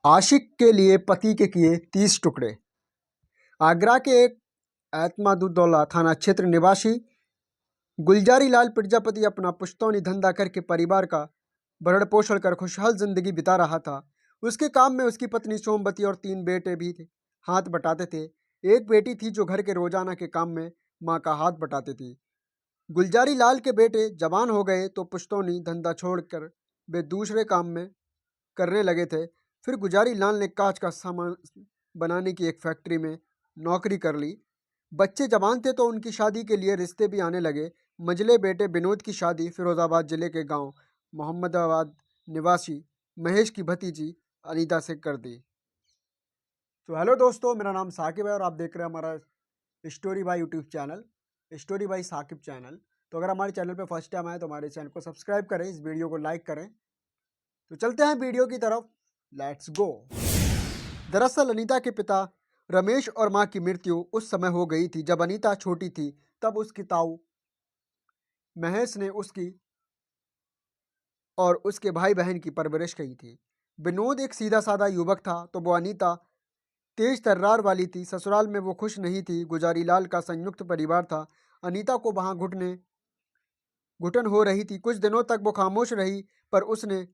आशिक के लिए पति के किए 30 टुकड़े। आगरा के एक एतमादुद्दौला थाना क्षेत्र निवासी गुलजारी लाल प्रजापति अपना पुश्तौनी धंधा करके परिवार का भरण पोषण कर खुशहाल जिंदगी बिता रहा था। उसके काम में उसकी पत्नी सोमवती और 3 बेटे भी थे, हाथ बटाते थे। एक बेटी थी जो घर के रोजाना के काम में माँ का हाथ बटाती थी। गुलजारी लाल के बेटे जवान हो गए तो पुश्तौनी धंधा छोड़कर वे दूसरे काम में करने लगे थे। फिर गुलजारी लाल ने कांच का सामान बनाने की एक फैक्ट्री में नौकरी कर ली। बच्चे जवान थे तो उनकी शादी के लिए रिश्ते भी आने लगे। मंझले बेटे विनोद की शादी फिरोजाबाद जिले के गांव मोहम्मदाबाद निवासी महेश की भतीजी अनीता से कर दी। तो हेलो दोस्तों, मेरा नाम साकिब है और आप देख रहे हैं हमारा story by YouTube channel, story by Saqib channel. तो अगर हमारे चैनल पे फर्स्ट टाइम आए तो हमारे चैनल को सब्सक्राइब करें, इस वीडियो को लाइक करें। तो चलते हैं वीडियो की तरफ, लेट्स गो। दरअसल अनीता के पिता रमेश और मां की मृत्यु उस समय हो गई थी जब अनीता छोटी थी। तब उसकी ताऊ महेश ने उसकी और उसके भाई बहन की परवरिश की थी। विनोद एक सीधा साधा युवक था तो वो अनीता तेज तर्रार वाली थी। ससुराल में वो खुश नहीं थी। गुजारी लाल का संयुक्त परिवार था। अनीता को वहां घुटन हो रही थी। कुछ दिनों तक वो खामोश रही, पर उसने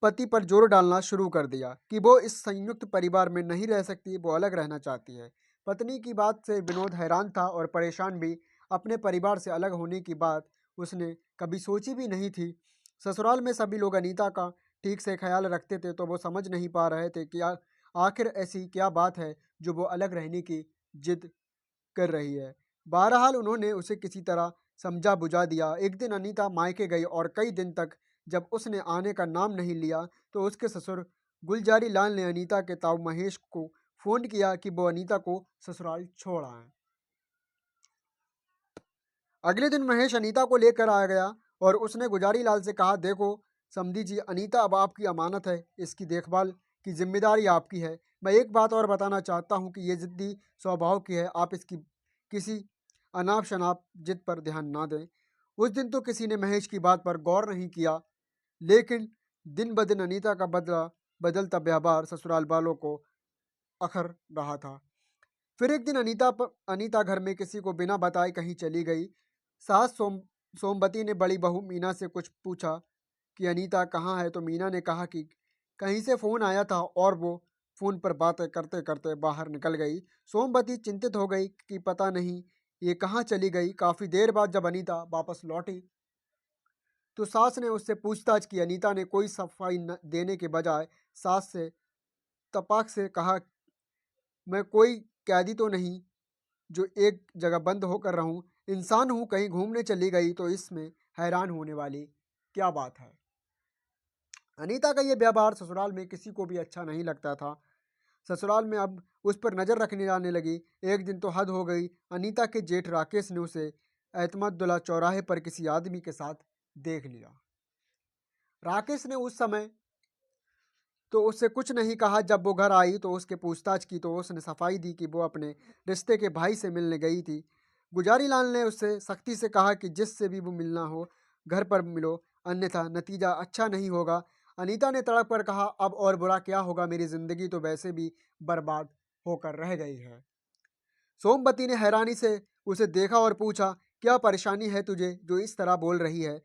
पति पर जोर डालना शुरू कर दिया कि वो इस संयुक्त परिवार में नहीं रह सकती, वो अलग रहना चाहती है। पत्नी की बात से विनोद हैरान था और परेशान भी। अपने परिवार से अलग होने की बात उसने कभी सोची भी नहीं थी। ससुराल में सभी लोग अनीता का ठीक से ख्याल रखते थे तो वो समझ नहीं पा रहे थे कि आखिर ऐसी क्या बात है जो वो अलग रहने की जिद कर रही है। बहरहाल उन्होंने उसे किसी तरह समझा बुझा दिया। एक दिन अनीता मायके गई और कई दिन तक जब उसने आने का नाम नहीं लिया तो उसके ससुर गुलजारी लाल ने अनीता के ताऊ महेश को फोन किया कि वो अनीता को ससुराल छोड़ आए। अगले दिन महेश अनीता को लेकर आ गया और उसने गुजारी लाल से कहा, देखो समधी जी, अनीता अब आपकी अमानत है, इसकी देखभाल की जिम्मेदारी आपकी है। मैं एक बात और बताना चाहता हूँ कि ये जिद्दी स्वभाव की है। आप इसकी किसी अनाप शनाप जिद पर ध्यान ना दें। उस दिन तो किसी ने महेश की बात पर गौर नहीं किया, लेकिन दिन ब दिन अनीता का बदलता व्यवहार ससुराल वालों को अखर रहा था। फिर एक दिन अनीता घर में किसी को बिना बताए कहीं चली गई। सास सोमवती ने बड़ी बहू मीना से कुछ पूछा कि अनीता कहाँ है, तो मीना ने कहा कि कहीं से फोन आया था और वो फोन पर बातें करते करते बाहर निकल गई। सोमवती चिंतित हो गई कि पता नहीं ये कहाँ चली गई। काफी देर बाद जब अनीता वापस लौटी तो सास ने उससे पूछताछ की। अनीता ने कोई सफाई न देने के बजाय सास से तपाक से कहा, मैं कोई कैदी तो नहीं जो एक जगह बंद होकर रहूं, इंसान हूं, कहीं घूमने चली गई तो इसमें हैरान होने वाली क्या बात है। अनीता का यह व्यवहार ससुराल में किसी को भी अच्छा नहीं लगता था। ससुराल में अब उस पर नजर रखने जाने लगी। एक दिन तो हद हो गई। अनीता के जेठ राकेश ने उसे एतमदुल्ला चौराहे पर किसी आदमी के साथ देख लिया। राकेश ने उस समय तो उससे कुछ नहीं कहा। जब वो घर आई तो उसके पूछताछ की तो उसने सफाई दी कि वो अपने रिश्ते के भाई से मिलने गई थी। गुजारी लाल ने उससे सख्ती से कहा कि जिससे भी वो मिलना हो घर पर मिलो, अन्यथा नतीजा अच्छा नहीं होगा। अनीता ने तड़प कर कहा, अब और बुरा क्या होगा, मेरी जिंदगी तो वैसे भी बर्बाद होकर रह गई है। सोमवती ने हैरानी से उसे देखा और पूछा, क्या परेशानी है तुझे जो इस तरह बोल रही है?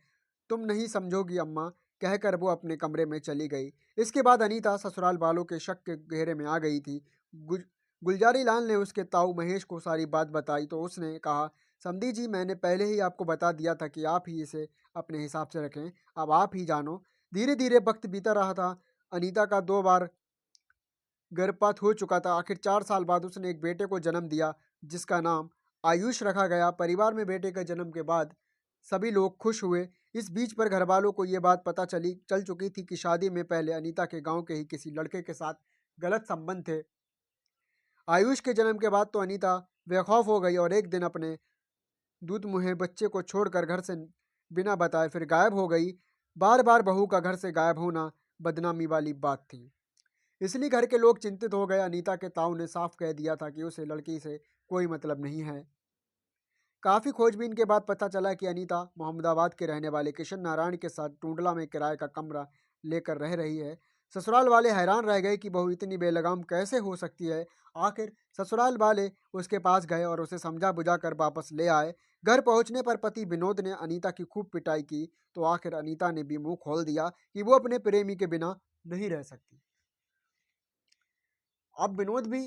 तुम नहीं समझोगी अम्मा, कहकर वो अपने कमरे में चली गई। इसके बाद अनीता ससुराल वालों के शक के घेरे में आ गई थी। गुलजारी लाल ने उसके ताऊ महेश को सारी बात बताई तो उसने कहा, समधी जी, मैंने पहले ही आपको बता दिया था कि आप ही इसे अपने हिसाब से रखें, अब आप ही जानो। धीरे धीरे वक्त बीता रहा था। अनीता का 2 बार गर्भपात हो चुका था। आखिर 4 साल बाद उसने एक बेटे को जन्म दिया जिसका नाम आयुष रखा गया। परिवार में बेटे के जन्म के बाद सभी लोग खुश हुए। इस बीच पर घर वालों को ये बात पता चल चुकी थी कि शादी में पहले अनीता के गांव के ही किसी लड़के के साथ गलत संबंध थे। आयुष के जन्म के बाद तो अनीता बेखौफ हो गई और एक दिन अपने दूध मुहे बच्चे को छोड़कर घर से बिना बताए फिर गायब हो गई। बार बार बहू का घर से गायब होना बदनामी वाली बात थी, इसलिए घर के लोग चिंतित हो गए। अनीता के ताऊ ने साफ कह दिया था कि उसे लड़की से कोई मतलब नहीं है। काफ़ी खोजबीन के बाद पता चला कि अनीता मोहम्मदाबाद के रहने वाले किशन नारायण के साथ टूंडला में किराए का कमरा लेकर रह रही है। ससुराल वाले हैरान रह गए कि बहू इतनी बेलगाम कैसे हो सकती है। आखिर ससुराल वाले उसके पास गए और उसे समझा बुझा कर वापस ले आए। घर पहुंचने पर पति विनोद ने अनीता की खूब पिटाई की, तो आखिर अनीता ने भी मुंह खोल दिया कि वो अपने प्रेमी के बिना नहीं रह सकती। अब विनोद भी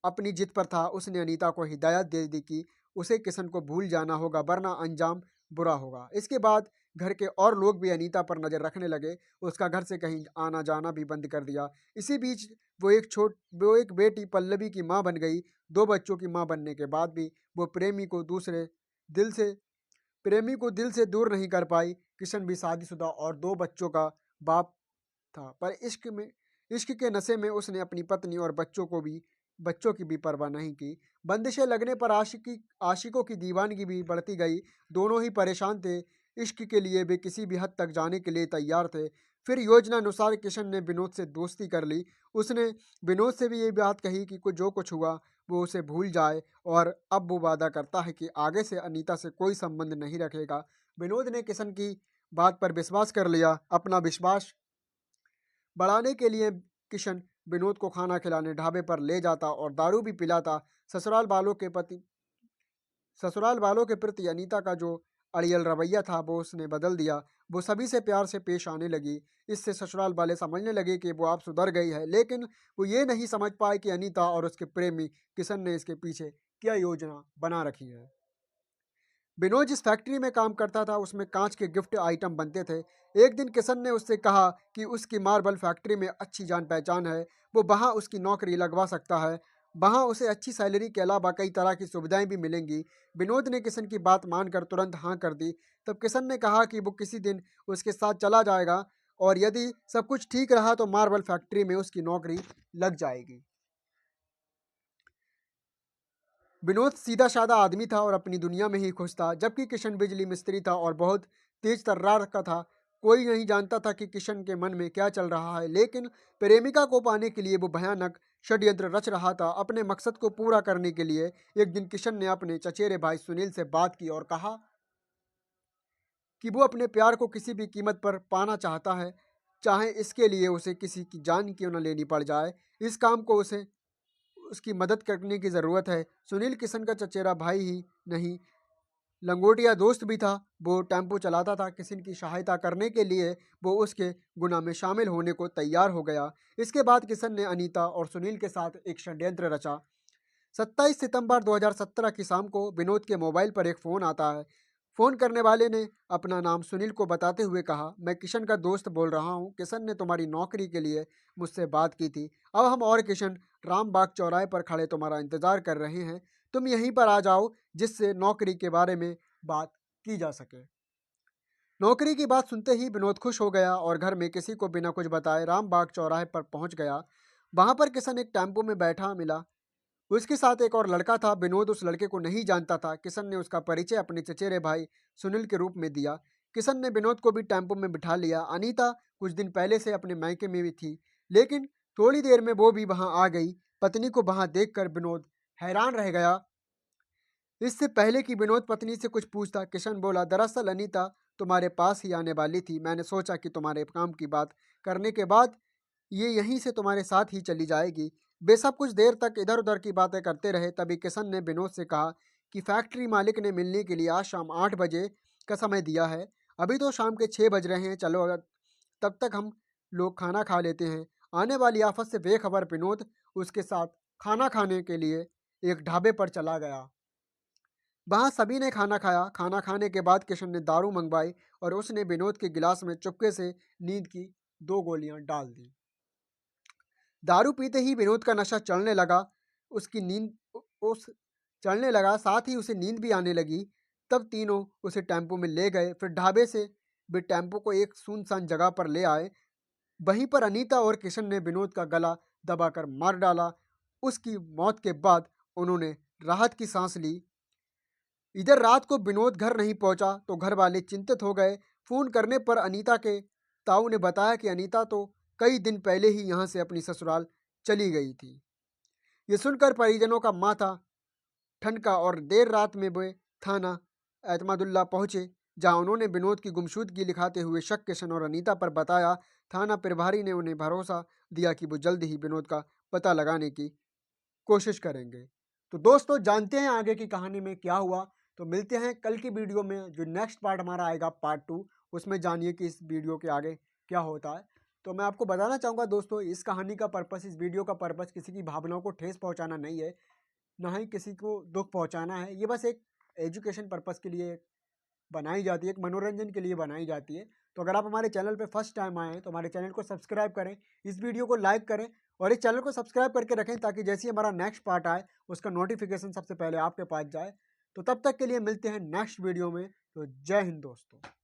अपनी जिद पर था। उसने अनीता को हिदायत दे दी कि उसे किशन को भूल जाना होगा, वरना अंजाम बुरा होगा। इसके बाद घर के और लोग भी अनीता पर नज़र रखने लगे। उसका घर से कहीं आना जाना भी बंद कर दिया। इसी बीच वो एक बेटी पल्लवी की माँ बन गई। दो बच्चों की माँ बनने के बाद भी वो दिल से प्रेमी को दिल से दूर नहीं कर पाई। किशन भी शादीशुदा और दो बच्चों का बाप था, पर इश्क के नशे में उसने अपनी पत्नी और बच्चों की भी परवाह नहीं की। बंदिशें लगने पर आशिकों की दीवानगी भी बढ़ती गई। दोनों ही परेशान थे। इश्क के लिए वे किसी भी हद तक जाने के लिए तैयार थे। फिर योजना अनुसार किशन ने विनोद से दोस्ती कर ली। उसने विनोद से भी ये बात कही कि कुछ जो कुछ हुआ वो उसे भूल जाए, और अब वो वादा करता है कि आगे से अनीता से कोई संबंध नहीं रखेगा। विनोद ने किशन की बात पर विश्वास कर लिया। अपना विश्वास बढ़ाने के लिए किशन विनोद को खाना खिलाने ढाबे पर ले जाता और दारू भी पिलाता। ससुराल वालों के प्रति ससुराल वालों के प्रति अनीता का जो अड़ियल रवैया था वो उसने बदल दिया। वो सभी से प्यार से पेश आने लगी। इससे ससुराल वाले समझने लगे कि वो आप सुधर गई है, लेकिन वो ये नहीं समझ पाए कि अनीता और उसके प्रेमी किशन ने इसके पीछे क्या योजना बना रखी है। विनोद जिस फैक्ट्री में काम करता था उसमें कांच के गिफ्ट आइटम बनते थे। एक दिन किशन ने उससे कहा कि उसकी मार्बल फैक्ट्री में अच्छी जान पहचान है, वो वहाँ उसकी नौकरी लगवा सकता है। वहाँ उसे अच्छी सैलरी के अलावा कई तरह की सुविधाएं भी मिलेंगी। विनोद ने किशन की बात मानकर तुरंत हाँ कर दी। तब किशन ने कहा कि वो किसी दिन उसके साथ चला जाएगा, और यदि सब कुछ ठीक रहा तो मार्बल फैक्ट्री में उसकी नौकरी लग जाएगी। विनोद सीधा साधा आदमी था और अपनी दुनिया में ही खुश था, जबकि किशन बिजली मिस्त्री था और बहुत तेज तर्रार का था। कोई नहीं जानता था कि किशन के मन में क्या चल रहा है, लेकिन प्रेमिका को पाने के लिए वो भयानक षड्यंत्र रच रहा था। अपने मकसद को पूरा करने के लिए एक दिन किशन ने अपने चचेरे भाई सुनील से बात की और कहा कि वो अपने प्यार को किसी भी कीमत पर पाना चाहता है, चाहे इसके लिए उसे किसी की जान क्यों न लेनी पड़ जाए। इस काम को उसे उसकी मदद करने की ज़रूरत है। सुनील किशन का चचेरा भाई ही नहीं, लंगोटिया दोस्त भी था। वो टेम्पो चलाता था। किशन की सहायता करने के लिए वो उसके गुनाह में शामिल होने को तैयार हो गया। इसके बाद किशन ने अनीता और सुनील के साथ एक षड्यंत्र रचा। 27 सितंबर 2017 की शाम को विनोद के मोबाइल पर एक फ़ोन आता है। फ़ोन करने वाले ने अपना नाम सुनील को बताते हुए कहा, मैं किशन का दोस्त बोल रहा हूँ। किशन ने तुम्हारी नौकरी के लिए मुझसे बात की थी। अब हम और किशन रामबाग चौराहे पर खड़े तुम्हारा इंतज़ार कर रहे हैं। तुम यहीं पर आ जाओ, जिससे नौकरी के बारे में बात की जा सके। नौकरी की बात सुनते ही विनोद खुश हो गया और घर में किसी को बिना कुछ बताए रामबाग चौराहे पर पहुंच गया। वहां पर किशन एक टेम्पो में बैठा मिला। उसके साथ एक और लड़का था। विनोद उस लड़के को नहीं जानता था। किशन ने उसका परिचय अपने चचेरे भाई सुनील के रूप में दिया। किशन ने विनोद को भी टेम्पो में बिठा लिया। अनीता कुछ दिन पहले से अपने मायके में भी थी, लेकिन थोड़ी देर में वो भी वहां आ गई। पत्नी को वहां देखकर विनोद हैरान रह गया। इससे पहले कि विनोद पत्नी से कुछ पूछता, किशन बोला, दरअसल अनीता तुम्हारे पास ही आने वाली थी। मैंने सोचा कि तुम्हारे काम की बात करने के बाद ये यहीं से तुम्हारे साथ ही चली जाएगी। वे सब कुछ देर तक इधर उधर की बातें करते रहे। तभी किशन ने विनोद से कहा कि फैक्ट्री मालिक ने मिलने के लिए आज शाम 8 बजे का समय दिया है। अभी तो शाम के 6 बज रहे हैं। चलो, अगर तब तक हम लोग खाना खा लेते हैं। आने वाली आफत से बेखबर विनोद उसके साथ खाना खाने के लिए एक ढाबे पर चला गया। वहाँ सभी ने खाना खाया। खाना खाने के बाद किशन ने दारू मंगवाई और उसने विनोद के गिलास में चुपके से नींद की 2 गोलियां डाल दी। दारू पीते ही विनोद का नशा चढ़ने लगा। उसकी नींद उस चढ़ने लगा, साथ ही उसे नींद भी आने लगी। तब तीनों उसे टेम्पो में ले गए। फिर ढाबे से वे टेम्पो को एक सुनसान जगह पर ले आए। वहीं पर अनीता और किशन ने विनोद का गला दबाकर मार डाला। उसकी मौत के बाद उन्होंने राहत की सांस ली। इधर रात को विनोद घर नहीं पहुंचा तो घर वाले चिंतित हो गए। फोन करने पर अनीता के ताऊ ने बताया कि अनीता तो कई दिन पहले ही यहाँ से अपनी ससुराल चली गई थी। ये सुनकर परिजनों का माथा ठनका और देर रात में वे थाना एतमादुल्ला पहुंचे। जहां उन्होंने विनोद की गुमशुदगी लिखाते हुए शक किशन और अनीता पर बताया। थाना प्रभारी ने उन्हें भरोसा दिया कि वो जल्द ही विनोद का पता लगाने की कोशिश करेंगे। तो दोस्तों जानते हैं आगे की कहानी में क्या हुआ। तो मिलते हैं कल की वीडियो में, जो नेक्स्ट पार्ट हमारा आएगा पार्ट 2, उसमें जानिए कि इस वीडियो के आगे क्या होता है। तो मैं आपको बताना चाहूँगा दोस्तों, इस कहानी का पर्पस, इस वीडियो का पर्पस किसी की भावनाओं को ठेस पहुँचाना नहीं है, ना ही किसी को दुख पहुँचाना है। ये बस एक एजुकेशन पर्पस के लिए बनाई जाती है, एक मनोरंजन के लिए बनाई जाती है। तो अगर आप हमारे चैनल पे फर्स्ट टाइम आए हैं तो हमारे चैनल को सब्सक्राइब करें, इस वीडियो को लाइक करें और इस चैनल को सब्सक्राइब करके रखें, ताकि जैसे ही हमारा नेक्स्ट पार्ट आए उसका नोटिफिकेशन सबसे पहले आपके पास जाए। तो तब तक के लिए मिलते हैं नेक्स्ट वीडियो में। तो जय हिंद दोस्तों।